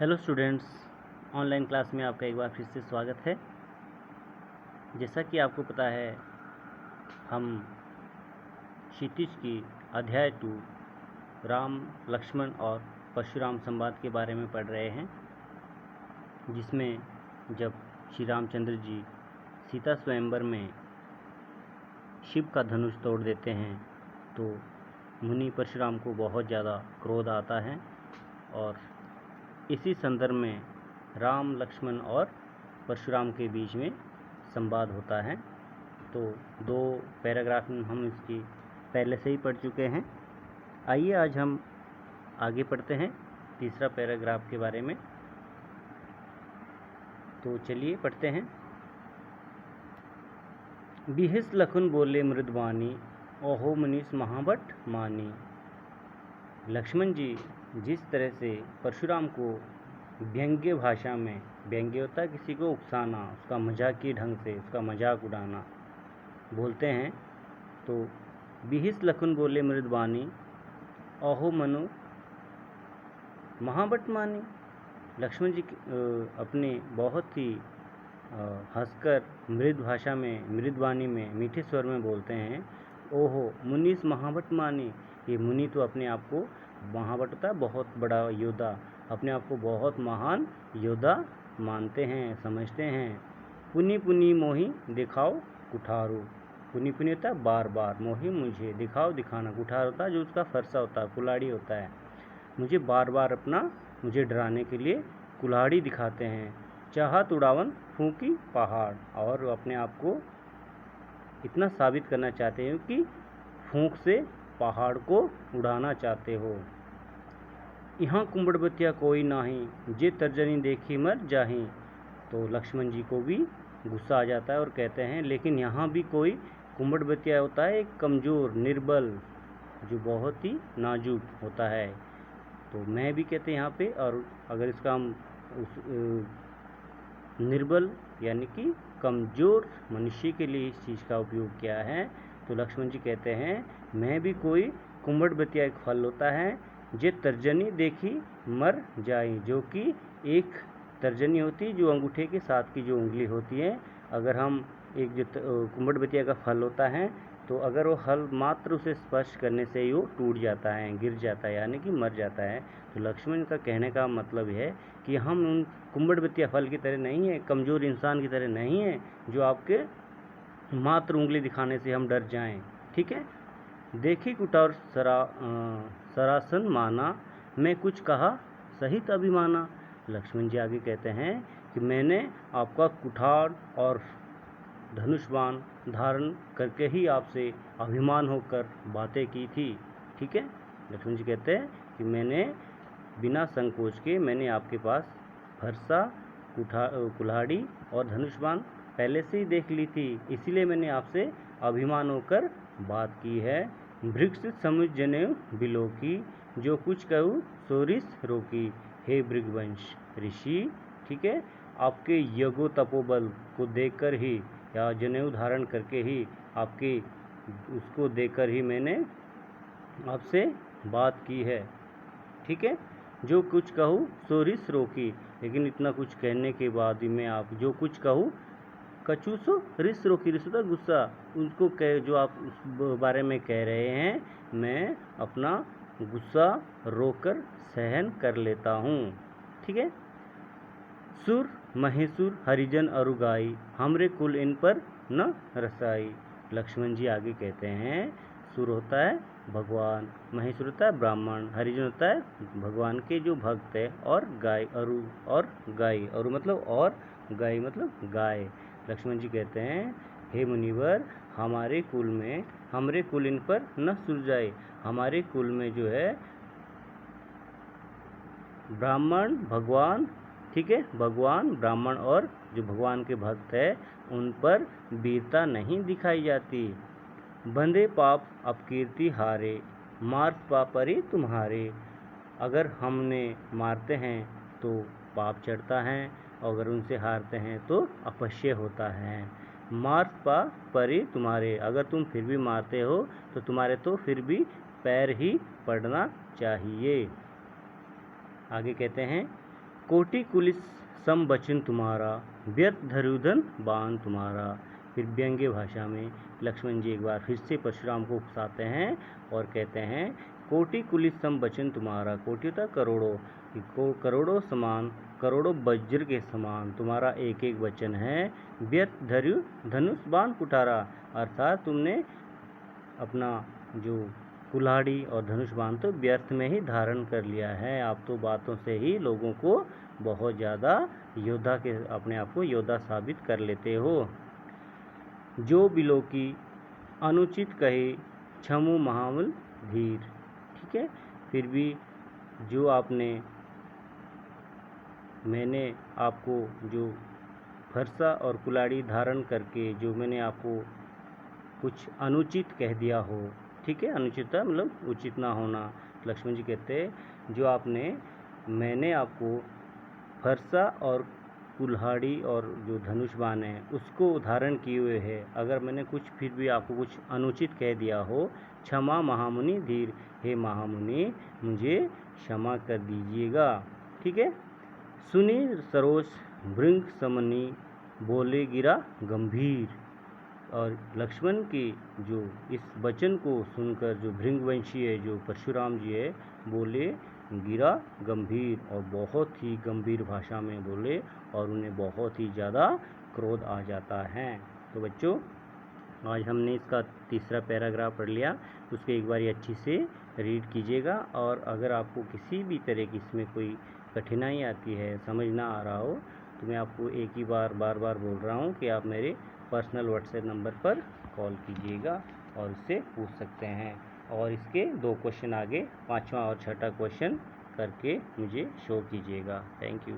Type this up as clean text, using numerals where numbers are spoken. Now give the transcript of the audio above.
Hello students, online class में आपका एक बार फिर से स्वागत है। जैसा कि आपको पता है, हम क्षितिज की अध्याय 2 राम, लक्ष्मण और परशुराम संवाद के बारे में पढ़ रहे हैं, जिसमें जब श्री रामचंद्र जी सीता स्वयंवर में शिव का धनुष तोड़ देते हैं तो मुनि परशुराम को बहुत ज़्यादा क्रोध आता है और इसी संदर्भ में राम, लक्ष्मण और परशुराम के बीच में संवाद होता है। तो 2 पैराग्राफ में हम इसकी पहले से ही पढ़ चुके हैं। आइए आज हम आगे पढ़ते हैं तीसरा पैराग्राफ के बारे में। तो चलिए पढ़ते हैं। बिहस लखन बोले मृदवानी, ओहो मुनीस महाबट मानी। लक्ष्मण जी जिस तरह से परशुराम को व्यंग्य भाषा में, व्यंग्य होता है किसी को उकसाना, उसका मजाकी ढंग से उसका मजाक उड़ाना, बोलते हैं, तो बिहिस लखन बोले मृदवानी, अहो मनु महाबट मानी। लक्ष्मण जी अपने बहुत ही हंसकर मृद भाषा में, मृदवाणी में, मीठे स्वर में बोलते हैं, ओहो मुनीस महाबट मानी। ये मुनि तो अपने आप को महाबट होता है बहुत बड़ा योद्धा, अपने आप को बहुत महान योद्धा मानते हैं, समझते हैं। पुनि पुनि मोहि दिखाओ कुठारू। पुनि पुनि होता है बार बार, मोहि मुझे, दिखाओ दिखाना, कुठार होता है जो उसका फरसा होता है, कुल्हाड़ी होता है। मुझे बार बार मुझे डराने के लिए कुल्हाड़ी दिखाते हैं। चाहत उड़ावन फूंकी पहाड़, और अपने आप को इतना साबित करना चाहते हैं कि फूंक से पहाड़ को उड़ाना चाहते हो। यहाँ कुंबड़बतिया कोई नाही, जे तर्जनी देखी मर जाही। तो लक्ष्मण जी को भी गुस्सा आ जाता है और कहते हैं, लेकिन यहाँ भी कोई कुंबड़बतिया होता है, एक कमज़ोर, निर्बल, जो बहुत ही नाजुक होता है। तो मैं भी कहते हैं यहाँ पे, और अगर इसका हम निर्बल यानी कि कमज़ोर मनुष्य के लिए इस चीज़ का उपयोग किया है, तो लक्ष्मण जी कहते हैं, मैं भी कोई कुंबड़बतिया एक फल होता है, जे तर्जनी देखी मर जाए, जो कि एक तर्जनी होती है जो अंगूठे के साथ की जो उंगली होती है, अगर हम एक जो कुंबड़बतिया का फल होता है, तो अगर वो हल मात्र उसे स्पर्श करने से ही वो टूट जाता है, गिर जाता है, यानी कि मर जाता है। तो लक्ष्मण का कहने का मतलब है कि हम उन कुंबड़बतिया फल की तरह नहीं है, कमज़ोर इंसान की तरह नहीं है, जो आपके मात्र उंगली दिखाने से हम डर जाएं। ठीक है। देखी कुठार सरासन माना, मैं कुछ कहा सहित अभिमाना। लक्ष्मण जी आगे कहते हैं कि मैंने आपका कुठार और धनुष्बाण धारण करके ही आपसे अभिमान होकर बातें की थी। ठीक है। लक्ष्मण जी कहते हैं कि मैंने बिना संकोच के मैंने आपके पास फरसा, कुल्हाड़ी और धनुष्बाण पहले से ही देख ली थी, इसीलिए मैंने आपसे अभिमान होकर बात की है। भृक्ष समुझ जनेऊ बिलोकी, जो कुछ कहूँ सोरिस रोकी। हे भृगवंश ऋषि, ठीक है, आपके यज्ञो तपोबल को देखकर ही, या जनेऊ धारण करके ही, आपके उसको देखकर ही मैंने आपसे बात की है। ठीक है। जो कुछ कहूँ सोरिस रोकी, लेकिन इतना कुछ कहने के बाद मैं आप जो कुछ कहूँ कचूसो रिस रोकी, रिस होता गुस्सा, उसको कह जो आप उस बारे में कह रहे हैं, मैं अपना गुस्सा रोकर सहन कर लेता हूँ। ठीक है। सुर महेशुर हरिजन अरुगाई, हमरे कुल इन पर न रसाई। लक्ष्मण जी आगे कहते हैं, सुर होता है भगवान, महेश्वर होता है ब्राह्मण, हरिजन होता है भगवान के जो भक्त है, और गाय अरु, और गाय अरु मतलब और, गाय मतलब गाय। लक्ष्मण जी कहते हैं, हे मुनिवर, हमारे कुल में, हमरे कुल इन पर न सुलझाए, हमारे कुल में जो है ब्राह्मण, भगवान, ठीक है, भगवान, ब्राह्मण और जो भगवान के भक्त है, उन पर वीरता नहीं दिखाई जाती। बंधे पाप अपकीर्ति हारे, मार्ग पापरी तुम्हारे। अगर हमने मारते हैं तो पाप चढ़ता है, और अगर उनसे हारते हैं तो अपश्य होता है। मार्ग पापरी तुम्हारे, अगर तुम फिर भी मारते हो तो तुम्हारे तो फिर भी पैर ही पड़ना चाहिए। आगे कहते हैं, कोटि कुलिस सम बचन तुम्हारा, व्यर्थ धरुधन बाण तुम्हारा। फिर व्यंग्य भाषा में लक्ष्मण जी एक बार फिर से परशुराम को उकसाते हैं और कहते हैं, कोटि कुलिस सम बचन तुम्हारा, कोटि होता करोड़ों, करोड़ों समान, करोड़ों वज्र के समान तुम्हारा एक एक वचन है। व्यर्थ धरु धनुष बाण कुठारा, अर्थात तुमने अपना जो कुल्हाड़ी और धनुष बाण तो व्यर्थ में ही धारण कर लिया है। आप तो बातों से ही लोगों को बहुत ज़्यादा योद्धा के अपने आप को योद्धा साबित कर लेते हो। जो बिलो की अनुचित कहे, क्षमु महाबल धीर। ठीक है, फिर भी जो मैंने आपको जो फरसा और कुल्हाड़ी धारण करके जो मैंने आपको कुछ अनुचित कह दिया हो, ठीक है, अनुचित मतलब उचित ना होना। लक्ष्मण जी कहते जो मैंने आपको फरसा और कुल्हाड़ी और जो धनुष बाण है उसको धारण किए हुए है, अगर मैंने कुछ फिर भी आपको कुछ अनुचित कह दिया हो, क्षमा महामुनि धीर, हे महामुनि मुझे क्षमा कर दीजिएगा। ठीक है, सुनी सरोज भृंग समनी, बोले गिरा गंभीर। और लक्ष्मण के जो इस वचन को सुनकर जो भृंगवंशी है जो परशुराम जी है बोले गिरा गंभीर, और बहुत ही गंभीर भाषा में बोले और उन्हें बहुत ही ज़्यादा क्रोध आ जाता है। तो बच्चों आज हमने इसका तीसरा पैराग्राफ पढ़ लिया, उसको एक बार अच्छी से रीड कीजिएगा। और अगर आपको किसी भी तरह की इसमें कोई कठिनाई आती है, समझ ना आ रहा हो, तो मैं आपको एक ही बार बार बोल रहा हूँ कि आप मेरे पर्सनल व्हाट्सएप नंबर पर कॉल कीजिएगा और उससे पूछ सकते हैं। और इसके 2 क्वेश्चन आगे 5वां और 6वां क्वेश्चन करके मुझे शो कीजिएगा। Thank you.